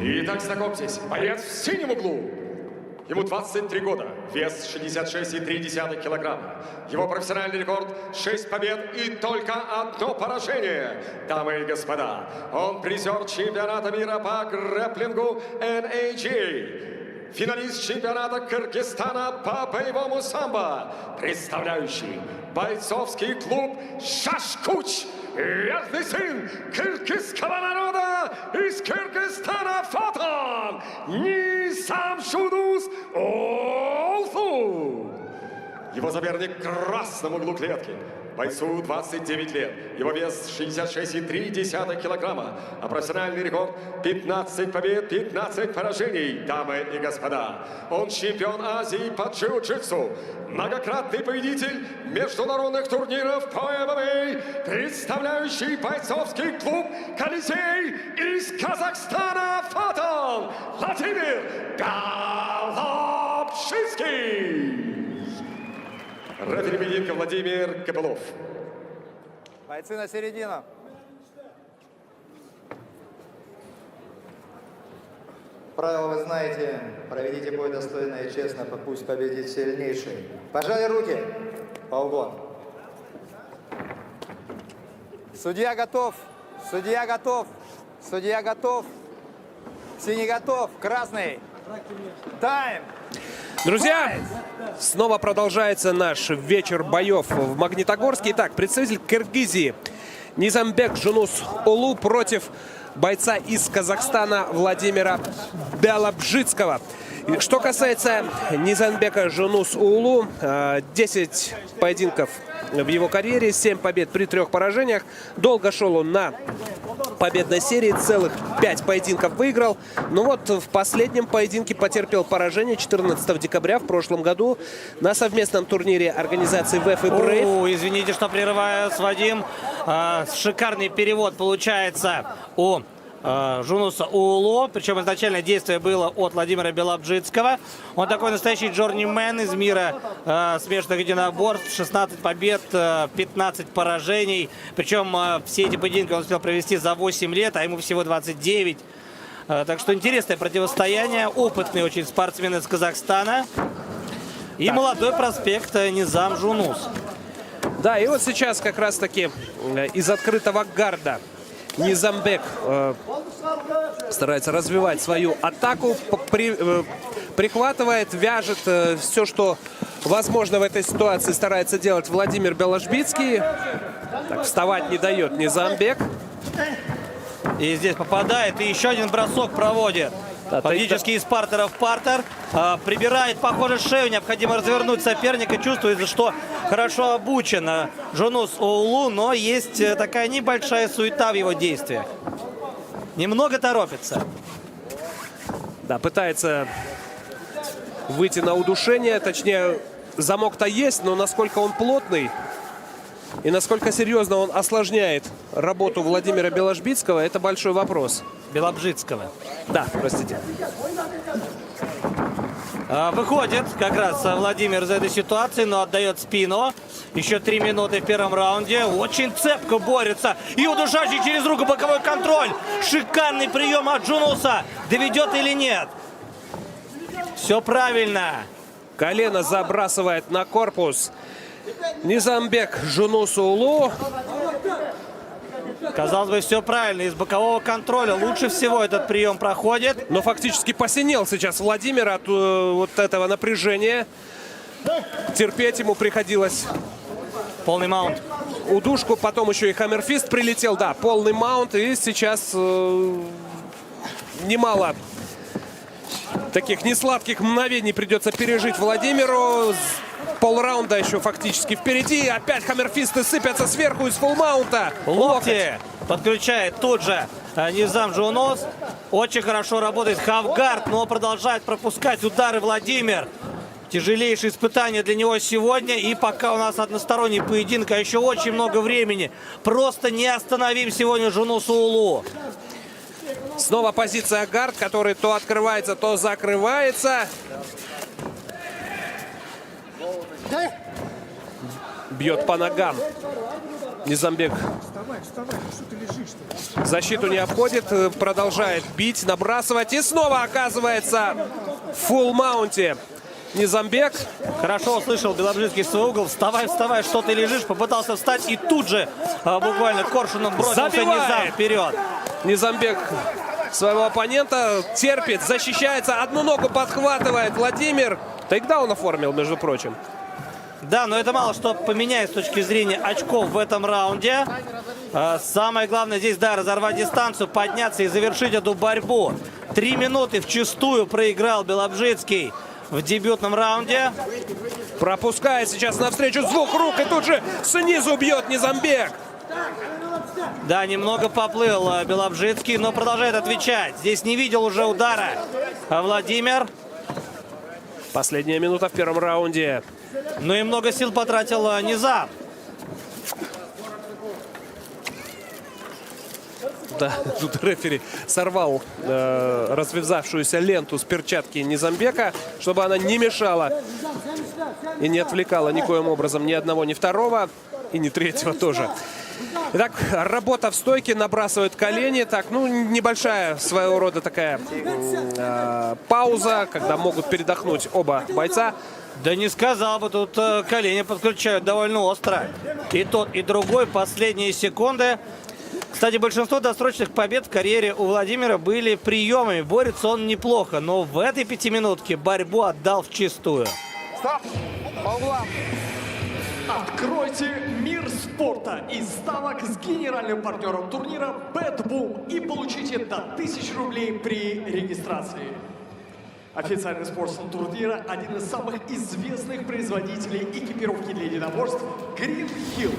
Итак, знакомьтесь, боец в синем углу. Ему 23 года, вес 66,3 килограмма. Его профессиональный рекорд 6 побед и только одно поражение. Дамы и господа, он призер чемпионата мира по грэпплингу NAG. Финалист чемпионата Кыргызстана по боевому самбо. Представляющий бойцовский клуб «Шашкуч». Верный сын кыргызского народа из Кыргызстана Фотон Низам Жунус Олфу. Его соперник в красном углу клетки. Бойцу 29 лет. Его вес 66,3 килограмма. А профессиональный рекорд 15 побед, 15 поражений. Дамы и господа, он чемпион Азии по джиу-джитсу. Многократный победитель международных турниров по ММА, представляющий бойцовский клуб «Колизей» из Казахстана Фотон Владимир Голобшинский. Рефери поединка Владимир Копылов. Бойцы на середину. Правила вы знаете. Проведите бой достойно и честно, пусть победит сильнейший. Пожали руки. Полгон. Судья готов. Судья готов. Судья готов. Синий готов. Красный. Тайм. Друзья, снова продолжается наш вечер боев в Магнитогорске. Итак, представитель Киргизии Низамбек Жунус Олу против бойца из Казахстана Владимира Белобжицкого. Что касается Низамбека Жунус Олу, 10 поединков в его карьере, 7 побед при 3 поражениях. Долго шел он на победной серии, целых 5 поединков выиграл. Но вот в последнем поединке потерпел поражение 14 декабря в прошлом году на совместном турнире организации ВЭФ и Брейв. Извините, что прерываю, Вадим. Шикарный перевод получается у Жунуса Олу. Причем изначально действие было от Владимира Белобжицкого. Он такой настоящий джорнимен из мира смешанных единоборств. 16 побед, 15 поражений. Причем все эти поединки он успел провести за 8 лет, а ему всего 29. Так что интересное противостояние. Опытный очень спортсмен из Казахстана. И молодой проспект Низам Жунус. Да, и вот сейчас как раз-таки из открытого гарда Низамбек старается развивать свою атаку, прихватывает, вяжет все, что возможно в этой ситуации старается делать Владимир Белобжицкий. Так, вставать не дает Низамбек. И здесь попадает, и еще один бросок проводит. Да, фактически из партера в партер. Прибирает, похоже, шею. Необходимо развернуть соперника. Чувствуется, что хорошо обучен Жунус Олу, но есть такая небольшая суета в его действиях. Немного торопится. Да, пытается выйти на удушение. Точнее, замок-то есть, но насколько он плотный и насколько серьезно он осложняет работу Владимира Белобжицкого, это большой вопрос. Белобжицкого. Да, простите. Выходит как раз Владимир из этой ситуации, но отдает спину. Еще 3 минуты в первом раунде. Очень цепко борется. И удушающий через руку боковой контроль. Шикарный прием от Жунуса. Доведет или нет? Все правильно. Колено забрасывает на корпус Низамбек Жунус Олу. Казалось бы, все правильно. Из бокового контроля лучше всего этот прием проходит. Но фактически посинел сейчас Владимир от вот этого напряжения. Терпеть ему приходилось. Полный маунт. Удушку, потом еще и хаммерфист прилетел. Да, полный маунт. И сейчас немало таких несладких мгновений придется пережить Владимиру. Полраунда еще фактически впереди. Опять хаммерфисты сыпятся сверху из фуллмаунта. Локти подключает тут же Низам Жунус. Очень хорошо работает хавгард, но продолжает пропускать удары Владимир. Тяжелейшее испытание для него сегодня. И пока у нас односторонний поединок, а еще очень много времени. Просто не остановим сегодня Жунусу Олу. Снова позиция гард, который то открывается, то закрывается. Бьет по ногам. Низамбек защиту не обходит, продолжает бить, набрасывать. И снова оказывается в фулл-маунте Низамбек. Хорошо услышал Белобжицкий свой угол. Вставай, вставай, что ты лежишь. Попытался встать и тут же буквально коршуном бросился Низам вперед. Низамбек своего оппонента терпит, защищается. Одну ногу подхватывает Владимир. Тейкдаун оформил, между прочим. Да, но это мало что поменяет с точки зрения очков в этом раунде. Самое главное здесь, да, разорвать дистанцию, подняться и завершить эту борьбу. 3 минуты вчистую проиграл Белобжицкий в дебютном раунде. Пропускает сейчас навстречу с двух рук и тут же снизу бьет Низамбек. Да, немного поплыл Белобжицкий, но продолжает отвечать. Здесь не видел уже удара Владимир. Последняя минута в первом раунде. Ну и много сил потратил Низам. Да, тут рефери сорвал развязавшуюся ленту с перчатки Низамбека, чтобы она не мешала и не отвлекала никоим образом ни одного, ни второго, и ни третьего тоже. Итак, работа в стойке, набрасывает колени. Так, ну, небольшая своего рода такая пауза, когда могут передохнуть оба бойца. Да не сказал бы, тут колени подключают довольно остро. И тот, и другой последние секунды. Кстати, большинство досрочных побед в карьере у Владимира были приемами. Борется он неплохо, но в этой пятиминутке борьбу отдал вчистую. Стоп! По углам. Откройте мир спорта из ставок с генеральным партнером турнира BetBoom и получите до 1000 рублей при регистрации. Официальный спонсор турнира – один из самых известных производителей экипировки для единоборств Green Hill.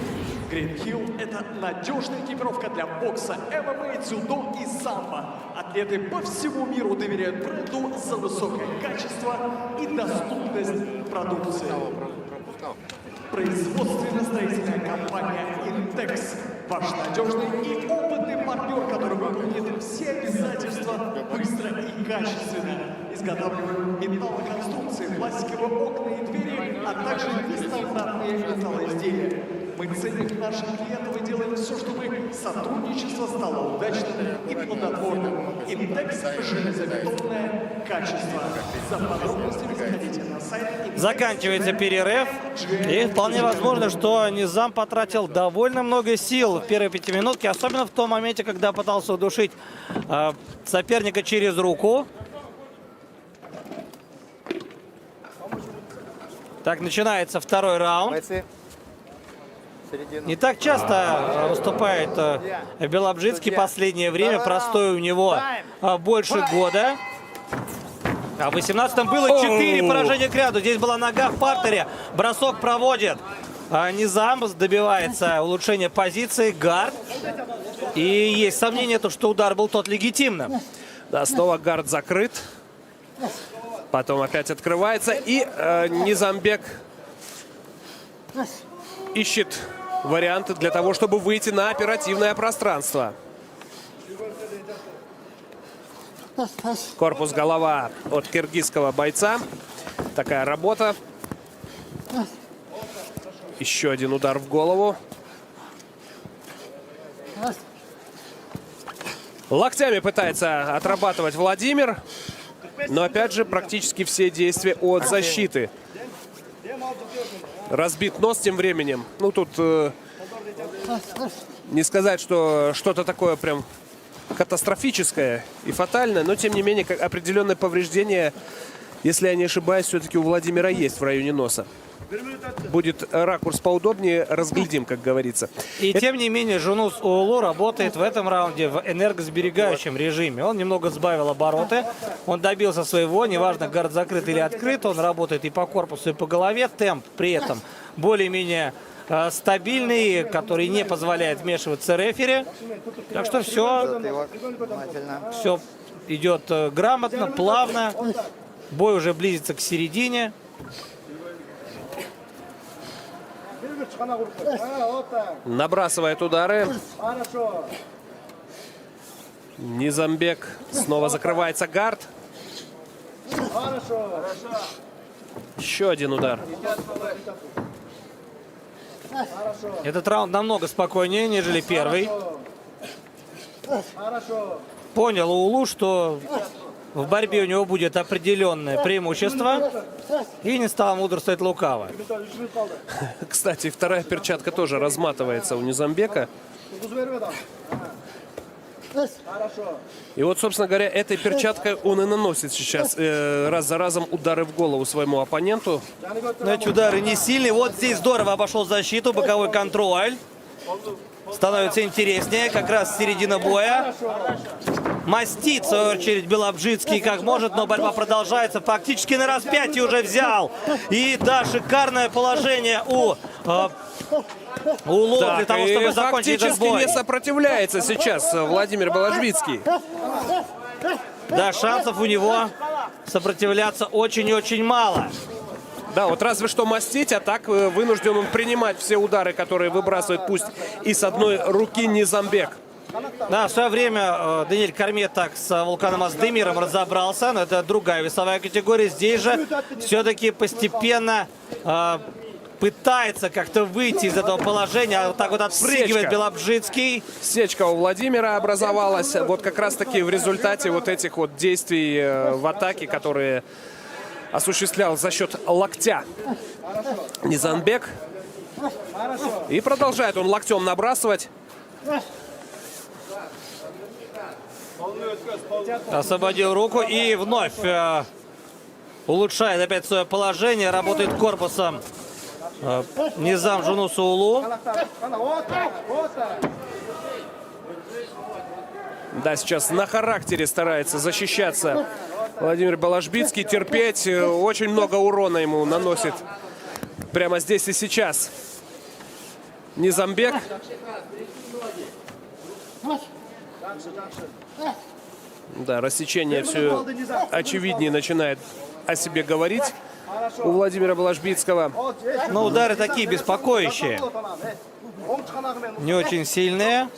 Green Hill – это надежная экипировка для бокса, ММА, дзюдо и самбо. Атлеты по всему миру доверяют бренду за высокое качество и доступность продукции. Производственно-строительная компания «Интекс». Ваш надежный и опытный партнер, который выполнит все обязательства быстро и качественно. Изготавливаем металлоконструкции, пластиковые окна и двери, а также нестандартные металлоизделия. Мы ценим наших клиентов и делаем все, чтобы сотрудничество стало удачным и плодотворным. «Интекс» – железобетонное качество. За подробностями заходите на сайт «Интекс». Заканчивается перерыв. И вполне возможно, что Низам потратил довольно много сил в первой пятиминутке. Особенно в том моменте, когда пытался удушить соперника через руку. Так, начинается второй раунд. Бойцы. Середину. Не так часто выступает Белобжицкий в последнее время. Простой у него больше года. А в 18-м было 4 поражения к ряду. Здесь была нога в партере. Бросок проводит. Низам добивается улучшения позиции. Гард. И есть сомнение, что удар был тот легитимным. Да, снова гард закрыт. Потом опять открывается. И Низамбек ищет варианты для того, чтобы выйти на оперативное пространство. Корпус-голова от киргизского бойца. Такая работа. Еще один удар в голову. Локтями пытается отрабатывать Владимир. Но опять же практически все действия от защиты. Разбит нос тем временем. Ну тут не сказать, что что-то такое прям катастрофическое и фатальное. Но тем не менее определенное повреждение, если я не ошибаюсь, все-таки у Владимира есть в районе носа. Будет ракурс поудобнее, разглядим, как говорится. И тем не менее Жунус Уулу работает в этом раунде в энергосберегающем режиме. Он немного сбавил обороты. Он добился своего. Неважно, гард закрыт или открыт. Он работает и по корпусу, и по голове. Темп при этом более-менее стабильный, который не позволяет вмешиваться рефери. Так что все идет грамотно, плавно. Бой уже близится к середине. Набрасывает удары. Низамбек. Снова закрывается гард. Еще один удар. Этот раунд намного спокойнее, нежели первый. Понял Уулу, что в борьбе у него будет определенное преимущество. И не стал мудрствовать лукаво. Кстати, вторая перчатка тоже разматывается у Низамбека. И вот, собственно говоря, этой перчаткой он и наносит сейчас раз за разом удары в голову своему оппоненту. Но эти удары не сильные. Вот здесь здорово обошел защиту, боковой контроль. Становится интереснее, как раз середина боя. Мастит, в свою очередь, Белобжицкий как может, но борьба продолжается. Фактически на распятие уже взял. И да, шикарное положение у Уулу для того, чтобы закончить этот фактически бой. не сопротивляется сейчас Владимир Белобжицкий. Да, шансов у него сопротивляться очень и очень мало. Да, вот разве что мастить, а так вынужден он принимать все удары, которые выбрасывает, пусть и с одной руки Низамбек. Да, в свое время Даниэль Кормье так с Вулканом Аздемиром разобрался, но это другая весовая категория. Здесь же все-таки постепенно пытается как-то выйти из этого положения, а вот так вот отпрыгивает Сечка. Белобжицкий. Сечка у Владимира образовалась вот как раз-таки в результате вот этих вот действий в атаке, которые осуществлял за счет локтя Низамбек. И продолжает он локтем набрасывать. Освободил руку и вновь улучшает опять свое положение, работает корпусом Низам Жунус Уулу. Да, сейчас на характере старается защищаться Владимир Белобжицкий, терпеть. Очень много урона ему наносит прямо здесь и сейчас Низамбек. Да, рассечение все очевиднее начинает о себе говорить у Владимира Белобжицкого. Но удары такие беспокоящие. Не очень сильные.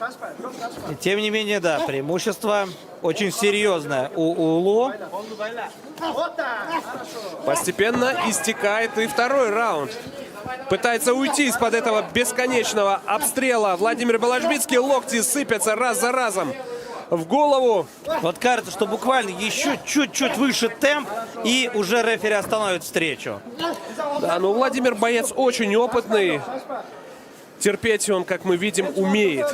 И тем не менее, да, преимущество очень серьезное у Уулу. Постепенно истекает и второй раунд. Пытается уйти из-под этого бесконечного обстрела. Владимир Белобжицкий, локти сыпятся раз за разом в голову. Вот кажется, что буквально еще чуть-чуть выше темп, и уже рефери остановит встречу. Да, но Владимир боец очень опытный. Терпеть он, как мы видим, умеет.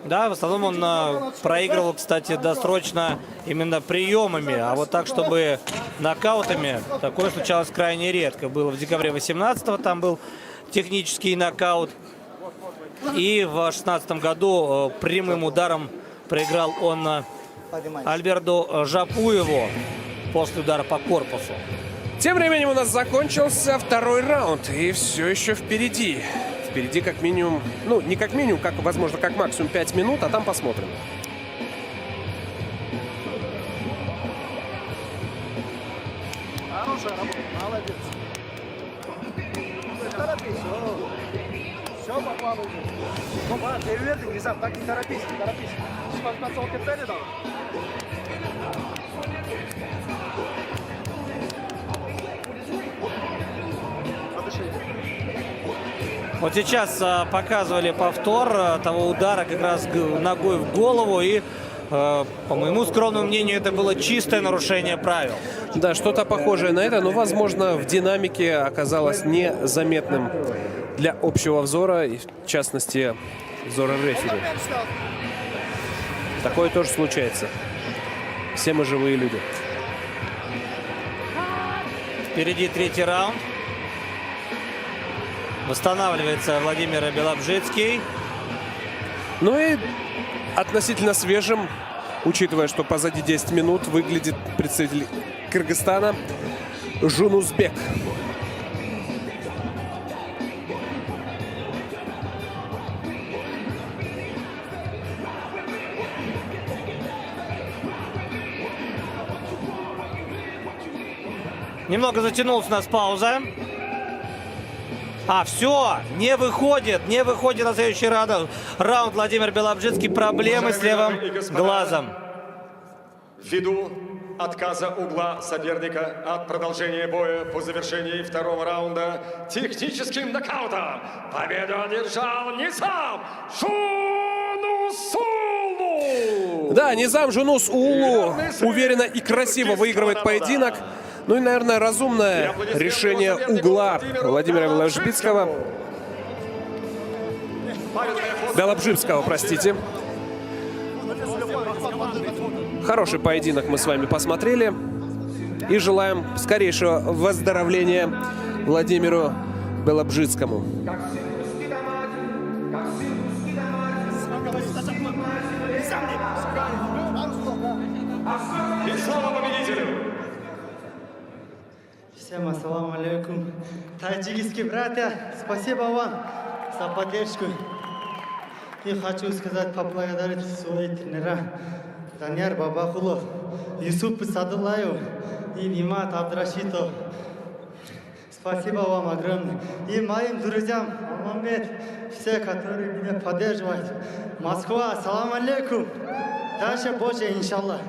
Да, в основном он проигрывал, кстати, досрочно именно приемами. А вот так, чтобы нокаутами, такое случалось крайне редко. Было в декабре 18-го, там был технический нокаут. И в 2016 году прямым ударом проиграл он Альберту Жапуеву после удара по корпусу. Тем временем у нас закончился второй раунд. И все еще впереди. Впереди как минимум, ну не как минимум, как возможно, как максимум 5 минут, а там посмотрим. Хорошая работа, молодец. Не торопись. Все попало уже. Ну, переверни, Низам, так не торопись, не торопись. В концовке цели дал. Вот сейчас показывали повтор того удара как раз ногой в голову. И, по моему скромному мнению, это было чистое нарушение правил. Да, что-то похожее на это, но, возможно, в динамике оказалось незаметным для общего взора, и в частности, взора рефери. Такое тоже случается. Все мы живые люди. Впереди третий раунд. Восстанавливается Владимир Белобжицкий. Ну и относительно свежим, учитывая, что позади 10 минут, выглядит представитель Кыргызстана Жунусбек. Немного затянулась у нас пауза. А, все, не выходит на следующий раунд. Владимир Белобжицкий, проблемы с левым глазом. Ввиду отказа угла соперника от продолжения боя по завершении второго раунда техническим нокаутом победу одержал Низам Жунусулу. Да, Низам Жунус Уулу уверенно и красиво выигрывает поединок. Ну и, наверное, разумное решение угла Владимира Белобжицкого. Белобжицкого, простите. Хороший поединок мы с вами посмотрели. И желаем скорейшего выздоровления Владимиру Белобжицкому. И слава победителю! Всем ассаламу алейкум. Таджикские братья, спасибо вам за поддержку. И хочу сказать, поблагодарить своих тренера Данияр Бабахулов, Юсуп Садулаев и Нимат Абдрашитов. Спасибо вам огромное. И моим друзьям, Алмамбет, все, которые меня поддерживают. Москва, ассаламу алейкум. Дальше больше, иншаллах.